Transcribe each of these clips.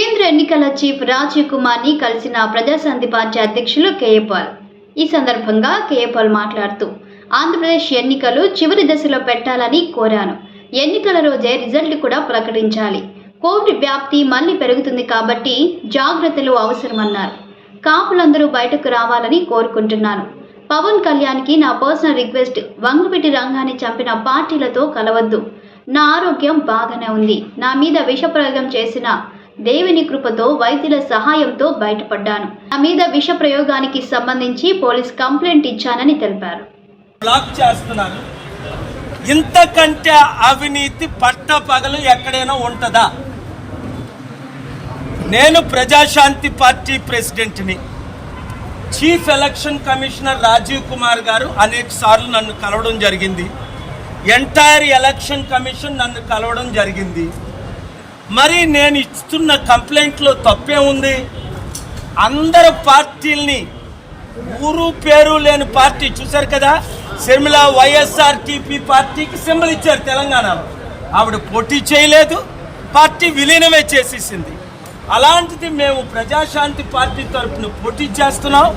కేంద్ర ఎన్నికల చీఫ్ రాజీవ్ కుమార్ ని కలిసిన ప్రజాశాంతి పార్టీ అధ్యక్షులు కేఏ పాల్. ఈ సందర్భంగా కేఏ పాల్ మాట్లాడుతూ ఆంధ్రప్రదేశ్ ఎన్నికలు చివరి దశలో పెట్టాలని కోరాను. ఎన్నికల రోజే రిజల్ట్ కూడా ప్రకటించాలి. కోవిడ్ వ్యాప్తి మళ్లీ పెరుగుతుంది కాబట్టి జాగ్రత్తలు అవసరమన్నారు. కాపులందరూ బయటకు రావాలని కోరుకుంటున్నాను. పవన్ కళ్యాణ్కి నా పర్సనల్ రిక్వెస్ట్, వంగవీటి రంగాన్ని చంపిన పార్టీలతో కలవద్దు. నా ఆరోగ్యం బాగానే ఉంది. నా మీద విషప్రయోగం చేసిన దేవుని కృపతో వైద్యుల సహాయంతో బయటపడ్డాను. నా మీద విష ప్రయోగానికి సంబంధించి పోలీస్ కంప్లైంట్ ఇచ్చానని తెలిపారు. బ్లాక్ చేస్తున్నారు. ఇంతకంటే అవినీతి పట్టపగలు ఎక్కడైనా ఉంటుందా? నేను ప్రజాశాంతి పార్టీ ప్రెసిడెంట్ని. Chief election commissioner Rajiv Kumar గారు అనేక సార్లు నన్ను కలవడం జరిగింది. ఎంటైర్ ఎలక్షన్ కమిషన్ నన్ను కలవడం జరిగింది. మరి నేను ఇస్తున్న కంప్లైంట్లో తప్పే ఉంది? అందరు పార్టీల్ని, ఊరు పేరు లేని పార్టీ చూశారు కదా, షర్మిల వైఎస్ఆర్టీపీ పార్టీకి సింబల్ ఇచ్చారు తెలంగాణలో. ఆవిడ పోటీ చేయలేదు, పార్టీ విలీనమే చేసేసింది. అలాంటిది మేము ప్రజాశాంతి పార్టీ తరఫున పోటీ చేస్తున్నాం.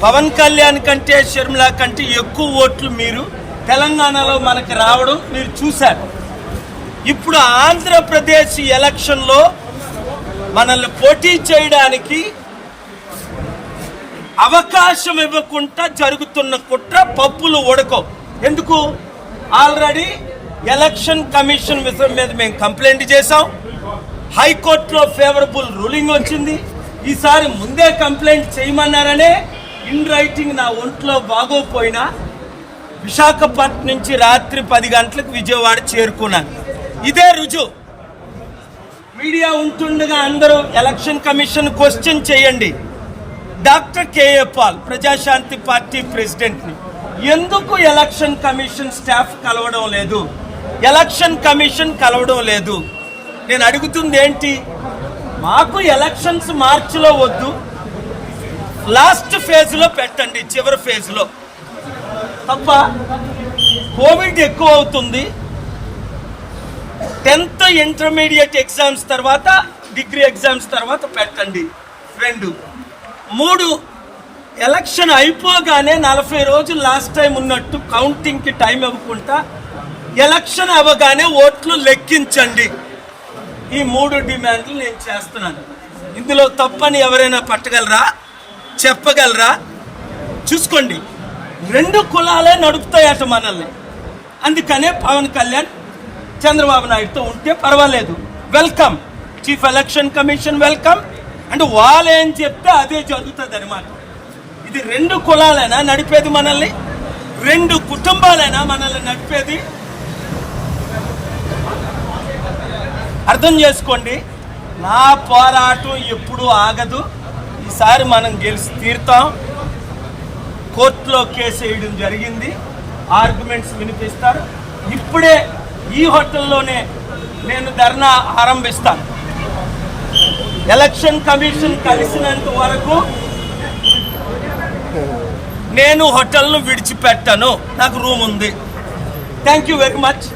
పవన్ కళ్యాణ్ కంటే షర్మిల కంటే ఎక్కువ ఓట్లు మీరు తెలంగాణలో మనకి రావడం మీరు చూశారు. ఇప్పుడు ఆంధ్రప్రదేశ్ ఎలక్షన్లో మనల్ని పోటీ చేయడానికి అవకాశం ఇవ్వకుండా జరుగుతున్న కుట్ర పప్పులు ఉడకవు. ఎందుకు? ఆల్రెడీ ఎలక్షన్ కమిషన్ విషయం మీద మేము కంప్లైంట్ చేశాం. హైకోర్టులో ఫేవరబుల్ రూలింగ్ వచ్చింది. ఈసారి ముందే కంప్లైంట్ చేయమన్నారనే ఇన్ రైటింగ్ నా ఒంట్లో బాగోపోయినా విశాఖపట్నం నుంచి రాత్రి 10 గంటలకు విజయవాడ చేరుకున్నాను. ఇదే రుజువు. మీడియా ఉంటుండగా అందరూ ఎలక్షన్ కమిషన్ క్వశ్చన్ చేయండి. Doctor KA Paul, Prajashanti party ప్రెసిడెంట్ని, ఎందుకు ఎలక్షన్ కమిషన్ స్టాఫ్ కలవడం లేదు? ఎలక్షన్ కమిషన్ కలవడం లేదు. నేను అడుగుతుంది ఏంటి? మాకు ఎలక్షన్స్ మార్చిలో వద్దు, లాస్ట్ ఫేజ్లో పెట్టండి, చివరి ఫేజ్లో. తప్ప కోవిడ్ ఎక్కువ అవుతుంది. 10th ఇంటర్మీడియట్ ఎగ్జామ్స్ తర్వాత, డిగ్రీ ఎగ్జామ్స్ తర్వాత పెట్టండి. 2, 3 ఎలక్షన్ అయిపోగానే 40 రోజులు లాస్ట్ టైం ఉన్నట్టు కౌంటింగ్కి టైం ఇవ్వకుండా ఎలక్షన్ అవ్వగానే ఓట్లు లెక్కించండి. ఈ 3 డిమాండ్లు నేను చేస్తున్నాను. ఇందులో తప్పని ఎవరైనా పట్టగలరా? చెప్పగలరా? చూసుకోండి, 2 కులాలే నడుపుతాయట మనల్ని. అందుకనే పవన్ కళ్యాణ్ చంద్రబాబు నాయుడుతో ఉంటే పర్వాలేదు, welcome. Chief election commission welcome. అంటే వాళ్ళు ఏం చెప్తే అదే జరుగుతుంది అనమాట. ఇది 2 కులాలైనా నడిపేది మనల్ని? 2 కుటుంబాలైనా మనల్ని నడిపేది? అర్థం చేసుకోండి. నా పోరాటం ఎప్పుడూ ఆగదు. ఈసారి మనం గెలిచి తీరుతాం. కోర్టులో కేసు వేయడం జరిగింది. ఆర్గ్యుమెంట్స్ వినిపిస్తారు. ఇప్పుడే ఈ హోటల్లోనే నేను ధర్నా ఆరంభిస్తాను. ఎలక్షన్ కమిషన్ కలిసినంత వరకు నేను హోటల్ను విడిచిపెట్టాను. నాకు రూమ్ ఉంది. Thank you very much.